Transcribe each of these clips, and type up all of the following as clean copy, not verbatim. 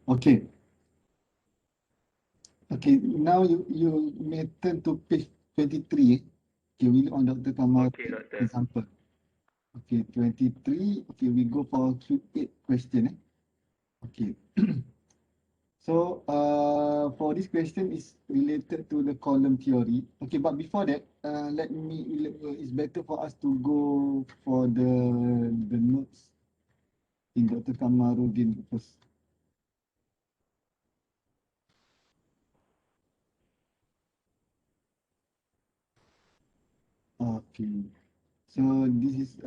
Okay. Okay, now you may turn to page 23. Okay, we on Dr. Kamar Okay, doctor. example. Okay, 23. Okay, we go for Q8 question. Okay. So, for this question is related to the column theory. Okay, but before that, it's better for us to go for the notes in Dr. Kamarudin first. Okay, so this is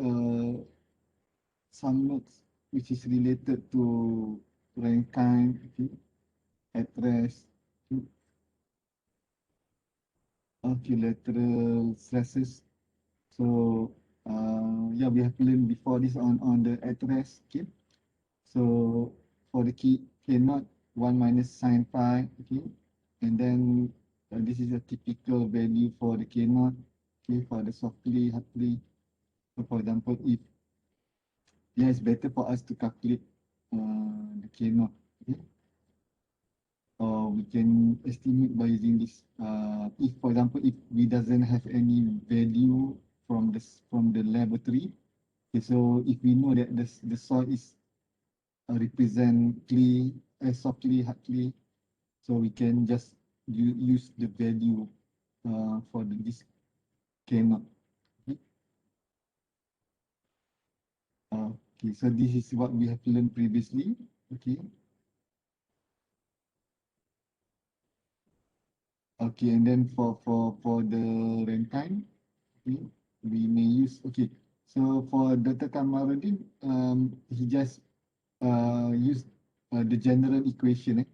some notes which is related to Rankine, okay, address, okay, lateral stresses. So, yeah, we have learned before this on the address, okay. So for the key K naught 1 minus sine phi, okay, and then this is a typical value for the K naught, okay, for the softly, hardly. So for example, if yeah, it's better for us to calculate the K naught, okay, or we can estimate by using this. If for example, if we doesn't have any value from the laboratory, okay, so if we know that the soil is represent clay, soft clay, hard clay. So we can just use the value for this cannot. Okay. Okay, so this is what we have learned previously. Okay. Okay, and then for the runtime, okay, we may use okay. So for Dr. Kamarudin, he just used the general equation,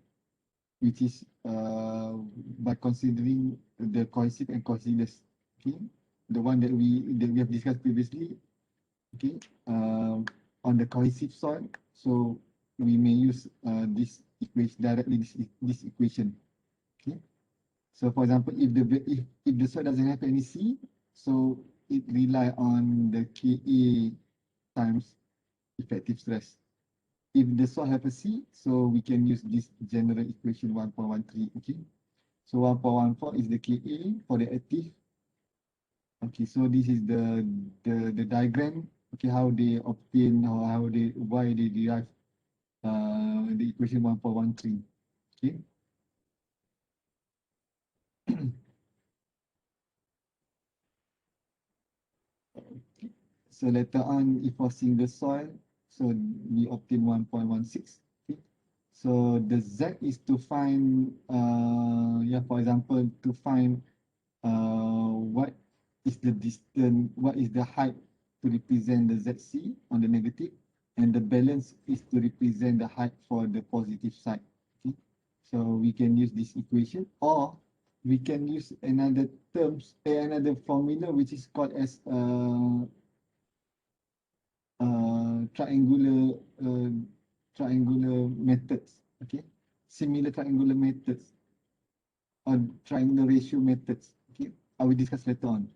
which is by considering the cohesive and cohesiveness. Okay, the one that we have discussed previously. Okay, on the cohesive soil, so we may use this equation directly. This equation. Okay, so for example, if the soil doesn't have any C, so it rely on the Ka times effective stress. If the soil have a C, so we can use this general equation 1.13. Okay, so 1.14 is the Ka for the active. Okay, so this is the diagram. Okay, how they obtain or why they derive the equation 1.13. Okay. So later on, if for single soil, so we obtain 1.16. Okay. So the Z is to find yeah, for example, to find what is the distance, what is the height to represent the ZC on the negative, and the balance is to represent the height for the positive side. Okay, so we can use this equation, or we can use another another formula which is called as triangular triangular methods. Okay, similar triangular methods or triangular ratio methods. Okay, I will discuss later on.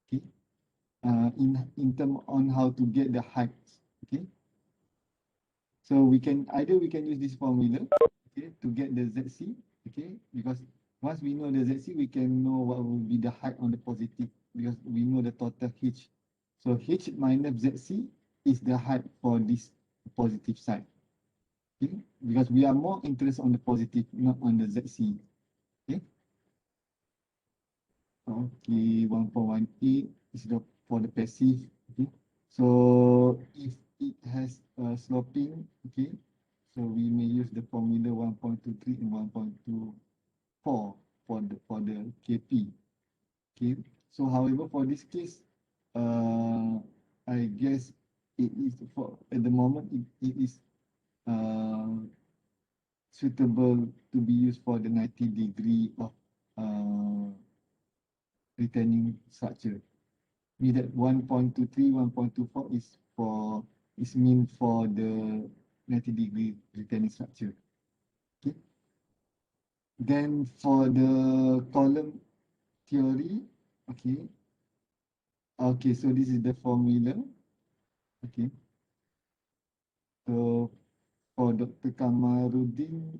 Okay, in term on how to get the heights. Okay, so we can use this formula, okay, to get the ZC. Okay, because once we know the ZC, we can know what will be the height on the positive, because we know the total H. So H minus ZC is the height for this positive side. Okay, because we are more interested on the positive, not on the ZC. Okay, okay, 1.18 is for the passive. Okay, so if it has sloping, okay, so we may use the formula 1.23 and 1.24 for the KP. Okay, so however for this case, uh, I guess it is for at the moment it is uh, suitable to be used for the 90 degree of uh, retaining structure. Mean that 1.23, 1.24 is mean for the 90 degree retaining structure. Okay. Then for the column theory, okay. Okay, so this is the formula. Okay. So for Dr. Kamarudin,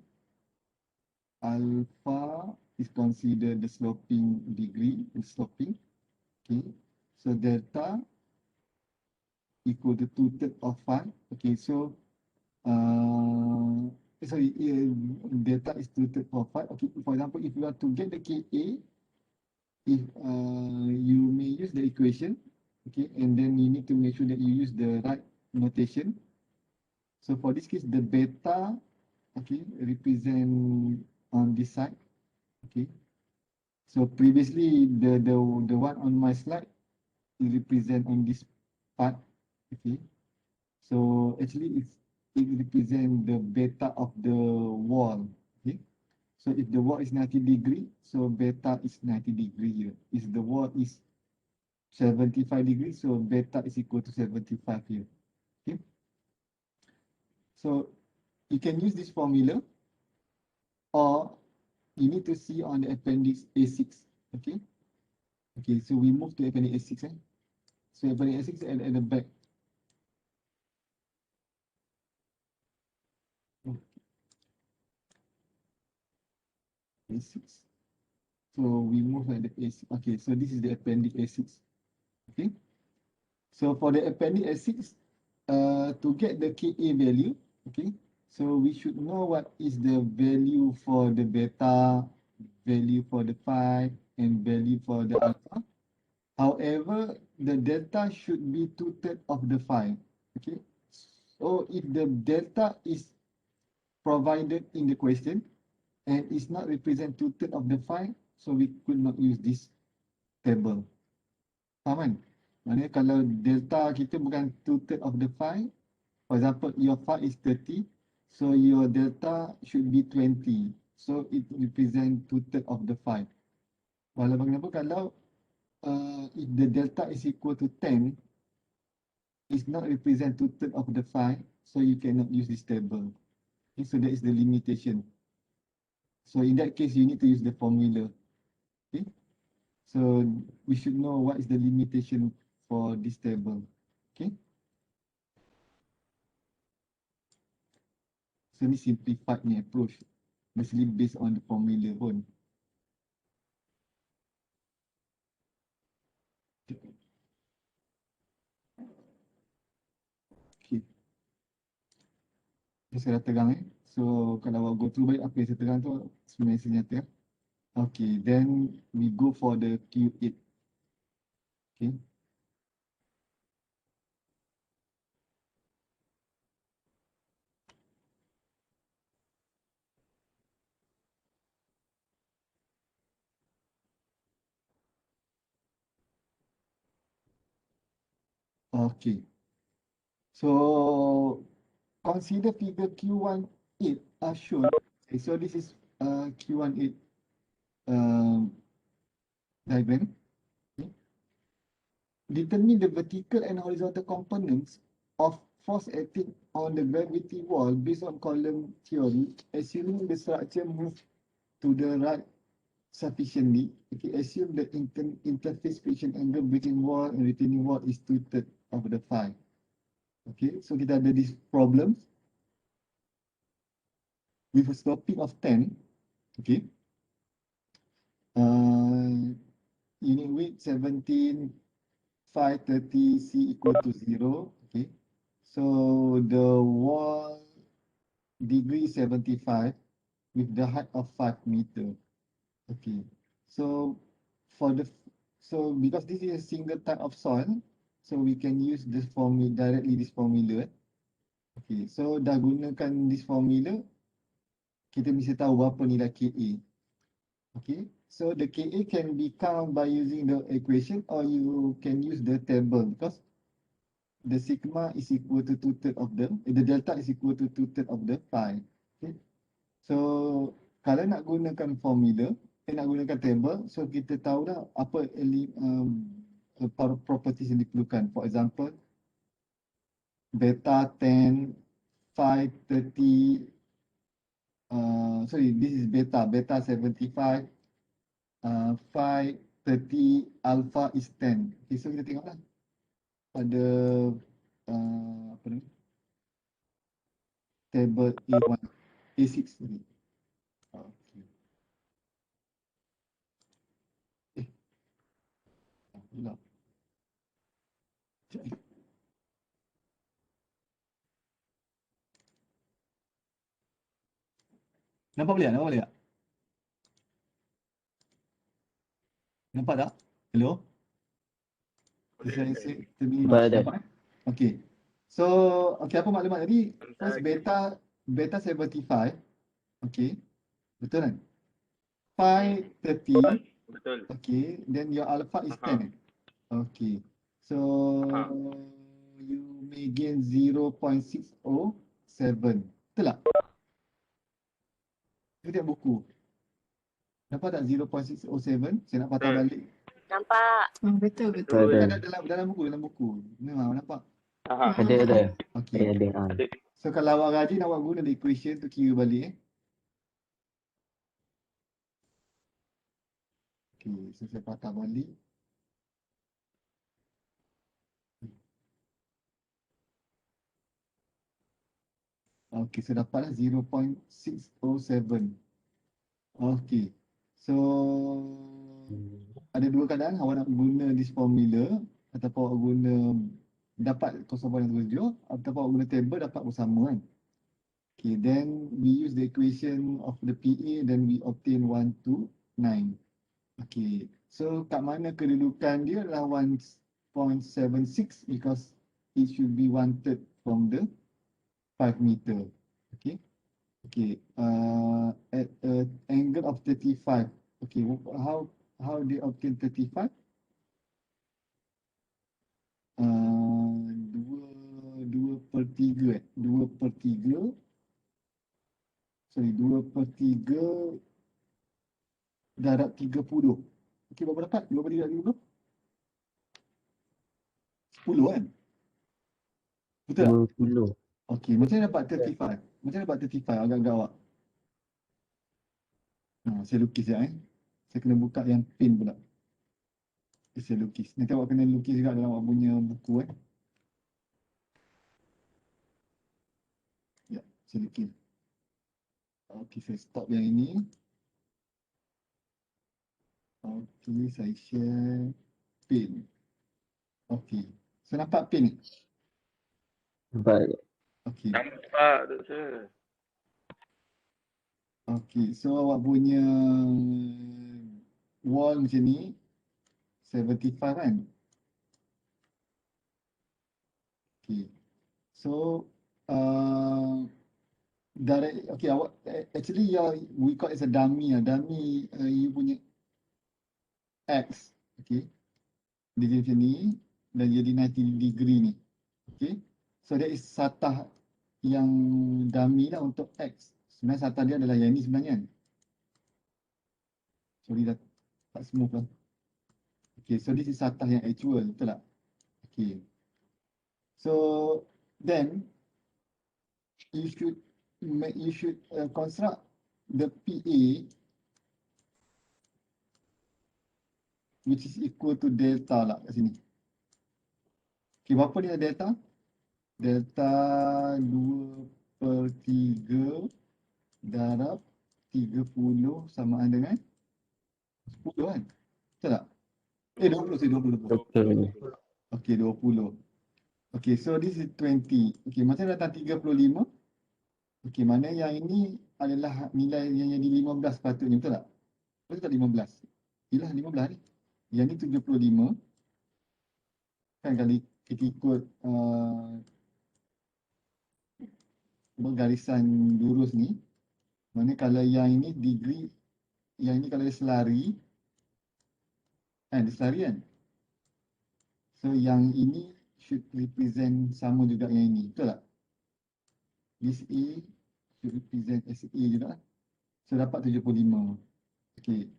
alpha is considered the sloping degree, sloping. Okay, so delta equal to 2/3 of phi. Okay, so sorry, delta is 2/3 of phi. Okay, for example, if you are to get the Ka, if you may use the equation, okay, and then you need to make sure that you use the right notation. So for this case, the beta, okay, represent on this side, okay. So previously, the one on my slide is represent on this part, okay. So actually, it represent the beta of the wall, okay. So if the wall is 90 degree, so beta is 90 degree here. If the wall is 75 degrees, so beta is equal to 75 here. Okay. So you can use this formula, or you need to see on the appendix A6. Okay. Okay, so we move to appendix A6. So appendix A6 at the back. A6. So we move at the A6. Okay, so this is the appendix A6. Okay. So for the appendix A6, to get the Ka value, okay, so we should know what is the value for the beta, value for the phi, and value for the alpha. However, the delta should be 2/3 of the phi. Okay, so if the delta is provided in the question and is not represent 2/3 of the phi, so we could not use this table. Faham kan? Maknanya kalau delta kita bukan 2/3 of the phi, for example, your phi is 30, so your delta should be 20. So it represent 2/3 of the phi. Walaupun kenapa kalau if the delta is equal to 10, it's not represent 2/3 of the phi, so you cannot use this table. Okay, so that is the limitation. So in that case, you need to use the formula. Okay, so we should know what is the limitation for this table. Okay. So ni simplified ni approach, basically based on the formula pun. Okay. Saya dah terang So kalau awak go through balik apa yang saya terang tu sebenarnya senyata. Okay, then we go for the Q8. Okay. Okay. So consider figure Q18 are shown. Okay, so this is Q18 diagram. Okay. Determine the vertical and horizontal components of force acting on the gravity wall based on column theory, assuming the structure moves to the right sufficiently. Okay, assume the interface friction angle between wall and retaining wall is 2/3 of the phi. Okay, so kita ada this problem with a sloping of 10. Okay, unit width 17, phi 30, c equal to 0. Okay, so the wall degree 75 with the height of 5 meter. Okay, so for the because this is a single type of soil, so we can use this formula directly, this formula. Okay, so dah gunakan this formula, kita mesti tahu berapa nilai Ka. Okay, so the Ka can be count by using the equation, or you can use the table, because the sigma is equal to 2/3 of the delta is equal to 2/3 of the phi. Okay, so kalau nak gunakan formula, nak gunakan table, so kita tahu dah apa properties yang diperlukan. For example, beta 10, phi 30, sorry, this is beta 75, phi 30, alpha is 10. Okay, so kita tengoklah pada apa ni? table A1, A6 ni. Okay. Pula. Nampak boleh tak? Nampak boleh tak? Nampak tak? Hello? Nampak ada. Nampak? Okay. So, okay, apa maklumat tadi? First beta 75. Okay. Betul kan? Phi 30. Betul. Okay. Then your alpha is 10. Okay. So, you may gain 0.607. Betul tak? Kita tengok buku. Nampak tak 0.607? Saya nak patah balik. Nampak. Betul. Dalam buku. Memang nampak. Ada. Okay. Ada. So kalau awak rajin, awak guna the equation tu kira balik. Okay, so saya patah balik. Okay, so dapatlah 0.607. Okay, so ada dua keadaan, awak nak guna this formula ataupun awak guna dapat 0.7 ataupun awak guna table dapat bersama kan. Okay, then we use the equation of the PA, then we obtain 129. Okay, so kat mana kedudukan dia adalah 1.76 because it should be 1/3 from the 5 meter. Okay, at an angle of 35. Okay, how they obtain 35? 2/3 darab 30. Okay, berapa dapat? 2/3 darab 30? 10 kan? Betul tak? 20. Okay, macam mana dapat 35? Macam mana dapat 35 agak-agak awak? Saya lukis sekejap Saya kena buka yang pen pula. Saya lukis. Nanti awak kena lukis juga dalam awak punya buku Ya, saya lukis. Okay, saya stop yang ini. Okay, saya share pen. Okay. So nampak pen ni? Nampak. Okay. Nampak tu saya. Okay, so awak punya wall macam ni 75 kan? Okay. So okay, awak actually we call it as a dummy dummy you punya X, okay, dia jadi macam ni dan jadi 90 degree ni, okay. So that is satah yang dummy lah untuk X. Sebenarnya satah dia adalah yang ni sebenarnya kan. Sorry dah tak smooth lah. Okay, so this is satah yang actual, betul tak? Okay. So then you should construct the PA which is equal to delta lah kat sini. Okay, berapa dia delta? Delta 2/3 darab 30 samaan dengan 10 kan? Betul tak? 20. Betul. Okay, 20. Okay, so this is 20. Okay, macam datang 35. Okay, mana yang ini adalah nilai yang jadi 15 patutnya, betul tak? Betul tak 15? Yelah 15 ni. Yang ni 75. Kan kali kita ikut garisan lurus ni. Mana kalau yang ini degree, yang ini kalau dia selari. Dia selari kan? So yang ini should represent sama juga yang ini, betul tak? This A should represent as A juga. So dapat 75. Okay.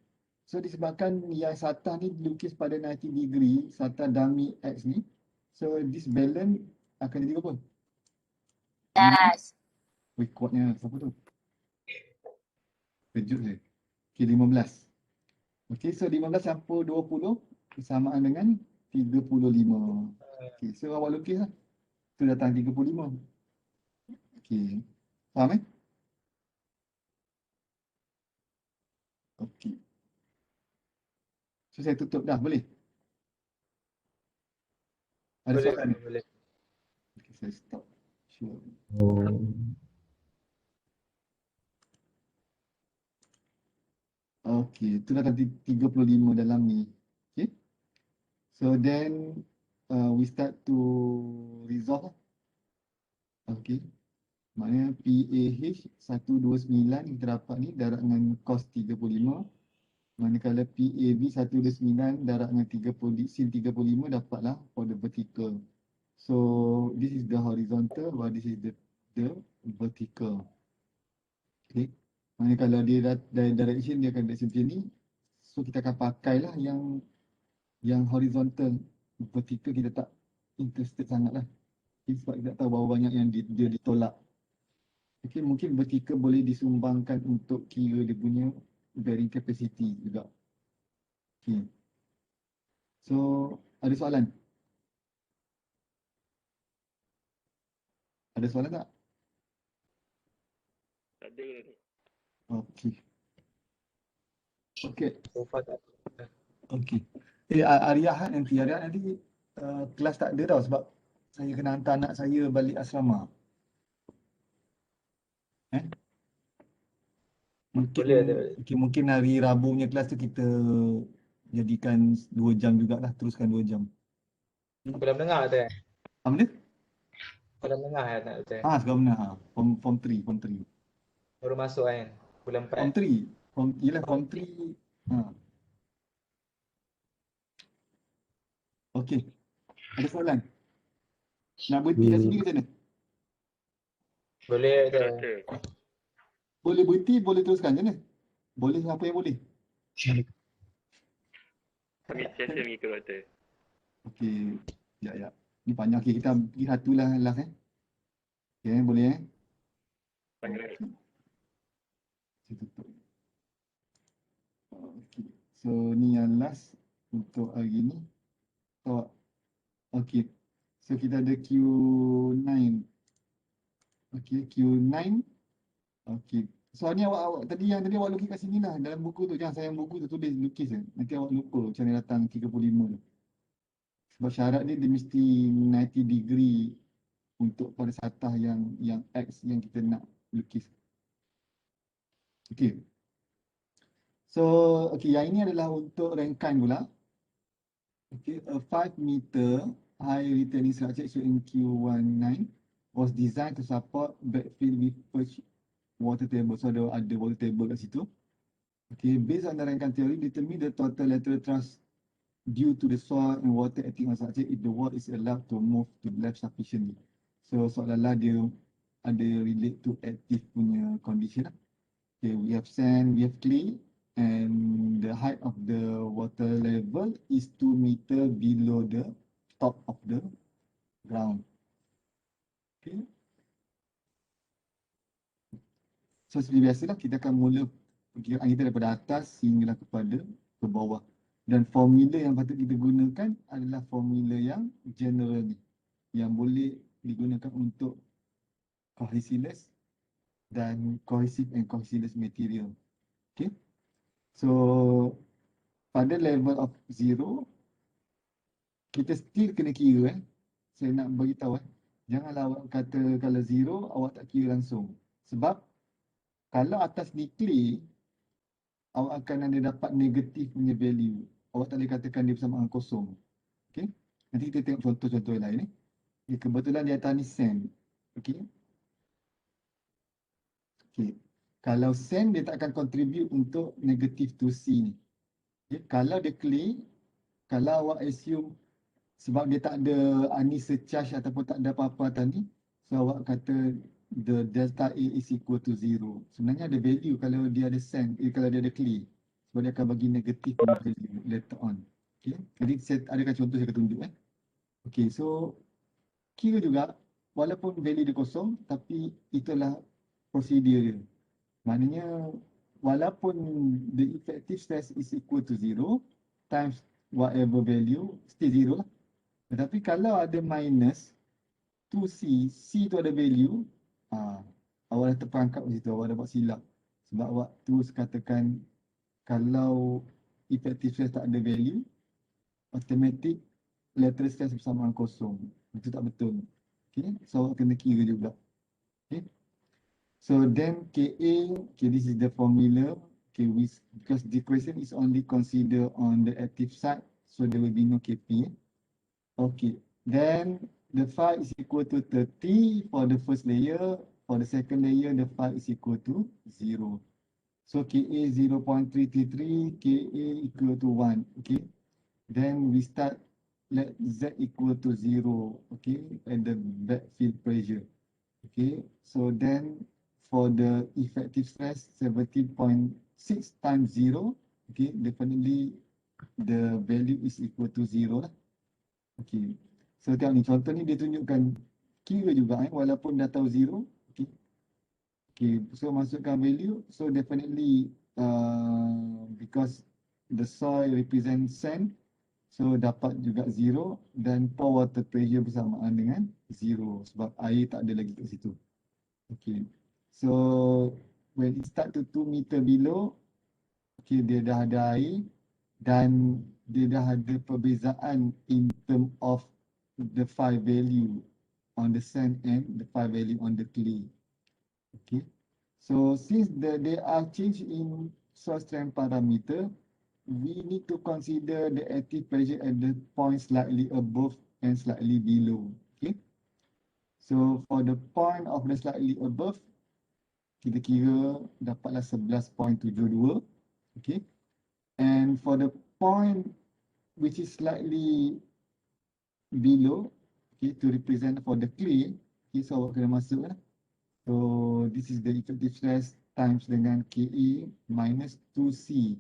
So disebabkan yang satah ni dilukis pada 90 degree, satah dummy X ni. So this balance akan jadi apa? Yes. Wih, kuatnya siapa tu? Kejut saya. Okay, 15. Okay, so 15 campur 20 kesamaan dengan 35. Okay, so awak lukis lah. Tu datang 35. Okay. Faham eh? Okey. So saya tutup dah, boleh? Ada Boleh, soalan? boleh. Okay, saya stop. Sure. Oh. Okay, itu dah tadi 35 dalam ni. Okay. So then we start to resolve. Okay. Maknanya PAH 129 kita dapat ni darab dengan cos 35. Manakala PAB 129 darab dengan 30 sin 35 dapatlah for the vertical. So this is the horizontal while this is the vertical. Okay. Maknanya kalau dia dari direction dia akan direction macam ni. So kita akan pakailah yang horizontal. Vertical kita tak interested sangat lah. Okay, sebab kita tak tahu berapa banyak yang dia ditolak. Okay, mungkin vertical boleh disumbangkan untuk kira dia punya bearing capacity juga. Okay. So, ada soalan? Ada soalan tak? Tak ada. Okay. Okay. So far tak ada. Okay. Aryahan nanti kelas tak ada tau sebab saya kena hantar anak saya balik asrama. Boleh ada. Mungkin hari Rabu punya kelas tu kita jadikan 2 jam jugalah, teruskan 2 jam. Sekolah menengah tu eh? Apa benda? Sekolah menengah nak tu eh? Sekolah menengah. Form 3. Baru masuk kan? Bulan 4. Form 3. Yelah form 3. Okey. Ada soalan? Nak berhenti kat sini ke macam mana? Boleh tu. Rata. Boleh berhenti, boleh teruskan macam mana? Boleh apa yang boleh? Kami sentiasa mengikut rata. Okey. Ya. Ni panjang. Okey, kita pergi satu lah last eh. Okey, boleh eh? Panggil. Saya tutup. Okey. So ni yang last untuk hari ni. So, okey. So kita ada Q9. Okey, Q9. Okey. Soalnya awak tadi awak lukis kat sini lah. Dalam buku tu, jangan sayang buku tu tulis lukis je. Nanti awak lupa macam mana datang 35 tu. Sebab syarat dia mesti 90 degree untuk pada satah yang X yang kita nak lukis. Okey. So, okey, yang ini adalah untuk rangkaian pula. Okay, a 5 meter high retaining structure in Q19 was designed to support backfill with perch water table. So ada water table kat situ. Okay, based on the rangkaian theory, determine the total lateral thrust due to the soil and water acting on structure if the wall is allowed to move to the left sufficiently. So seolah-olah dia ada relate to active punya condition lah. Okay, we have sand, we have clay, and the height of the water level is 2 meter below the top of the ground. Okay. So seperti biasalah kita akan mula perkiraan kita daripada atas sehinggalah kepada ke bawah. Dan formula yang patut kita gunakan adalah formula yang general ni. Yang boleh digunakan untuk cohesiveness dan cohesive and cohesiveness material. Okay. So pada level of 0 kita still kena kira Saya nak beritahu janganlah awak kata kalau 0 awak tak kira langsung. Sebab kalau atas ni clay awak akan ada dapat negatif punya value. Awak tak boleh katakan dia bersama dengan kosong. Okay. Nanti kita tengok contoh-contoh yang lain. Okay, kebetulan di atas ni sand. Okay. Okay. Kalau sand dia tak akan contribute untuk negative to C ni. Okay. Kalau dia clay, kalau awak assume sebab dia tak ada uneasy charge ataupun tak ada apa-apa atas ni, so awak kata the delta A is equal to 0. Sebenarnya ada value kalau dia ada sand, kalau dia ada clay. Sebab dia akan bagi negatif value later on. Okay. Jadi saya adakan contoh saya akan tunjuk. Okay, so kira juga walaupun value dia kosong, tapi itulah prosedur dia. Maknanya walaupun the effective stress is equal to 0 times whatever value, still 0 lah. Tetapi kalau ada minus 2C, C tu ada value, awak dah terperangkap di situ, awak dah buat silap. Sebab awak terus katakan kalau effective stress tak ada value, automatic lateral stress bersamaan kosong. Itu tak betul. Okay, so awak kena kira juga. Okay, so then KA, okay, this is the formula. Okay, because the question is only consider on the active side, so there will be no KP. Okay, then the phi is equal to 30 for the first layer. For the second layer, the phi is equal to 0. So KA 0.333, KA equal to 1. Okay, then we start, let Z equal to 0. Okay, and the backfield pressure. Okay, so then for the effective stress 17.6 times 0, okay, definitely the value is equal to 0 lah. Okay, so tengok ni, contoh ni dia tunjukkan kira juga walaupun dah tahu 0. Okay, okay, so masukkan value, so definitely because the soil represents sand, so dapat juga 0 dan pore water pressure bersamaan dengan 0 sebab air tak ada lagi kat situ. Okay, so when it start to 2 meter below, okay, dia dah ada air dan dia dah ada perbezaan in term of the phi value on the sand and the phi value on the clay. Okay, so since there are change in soil strength parameter, we need to consider the active pressure at the point slightly above and slightly below. Okay, so for the point of the slightly above, kita kira dapatlah 11.72. Okay, and for the point which is slightly below, okay, to represent for the clay, okay, so awak kena masukkan. So this is the effective stress times dengan KE minus 2C.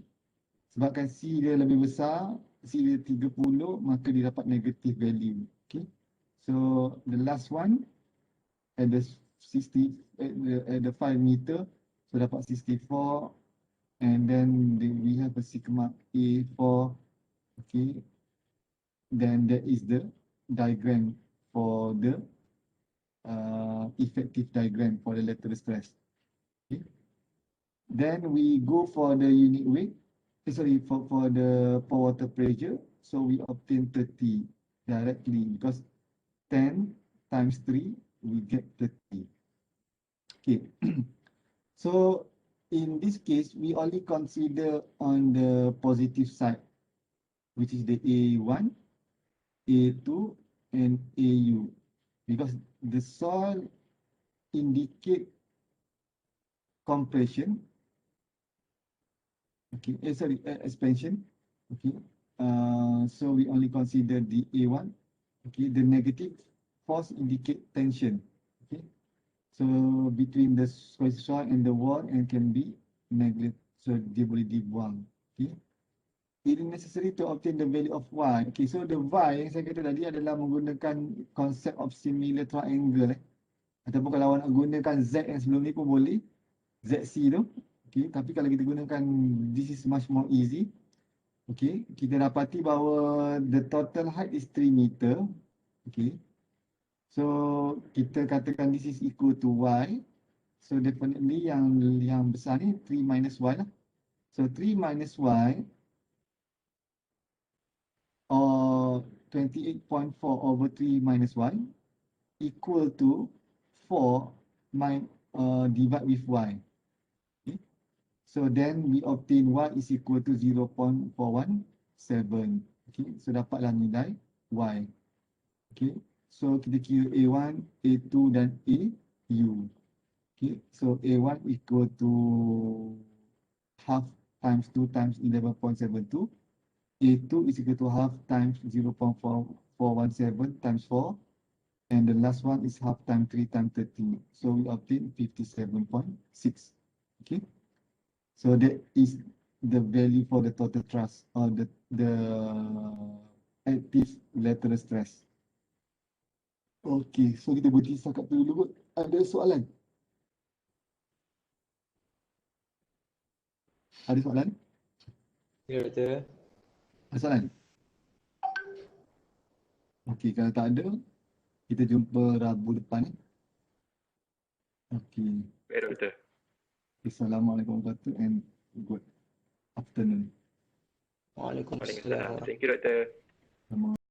Sebabkan C dia lebih besar, C dia 30, maka dia dapat negative value. Okay, so the last one at the 60 at the 5 meter, so dapat 64, and then we have a sigma A for, okay, then that is the diagram for the effective diagram for the lateral stress. Okay, then we go for the unit weight, for the pore water pressure, so we obtain 30 directly because 10 times 3 we get 30. Okay, so in this case we only consider on the positive side, which is the A1, A2 and AU, because the soil indicate compression, okay, expansion, okay, so we only consider the A1, okay, the negative force indicate tension, okay, so between the soil and the wall and can be neglected, so dia boleh dibuang. Okay, it is necessary to obtain the value of y. Okay, so the y yang saya kata tadi adalah menggunakan konsep of similar triangle. Ataupun kalau awak nak gunakan z yang sebelum ni pun boleh, ZC tu. Okay, tapi kalau kita gunakan, this is much more easy. Okay, kita dapati bahawa the total height is 3 meter. Okay, so kita katakan this is equal to y. So definitely yang besar ni 3 minus y lah. So 3 minus y or 28.4 over 3 minus 1 equal to 4 divide with y. Okay, so then we obtain y is equal to 0.417. Okay, so dapatlah nilai y. Okay, so kita kira A1, A2 dan AU. Okay, so A1 equal to half times 2 times 11.72. A2 is equal to half times 0.4417 times 4. And the last one is half times 3 times 30. So we obtain 57.6. Okay, so that is the value for the total thrust or the active lateral stress. Okay, so kita berhenti setakat tu dulu kot. Ada soalan? Ada soalan? Ya, betul. Ada soalan? Okay, kalau tak ada, kita jumpa Rabu depan. Okay. Baik doktor. Assalamualaikum warahmatullahi wabarakatuh and good afternoon. Waalaikumsalam. Waalaikumsalam. Thank you doktor. Sama.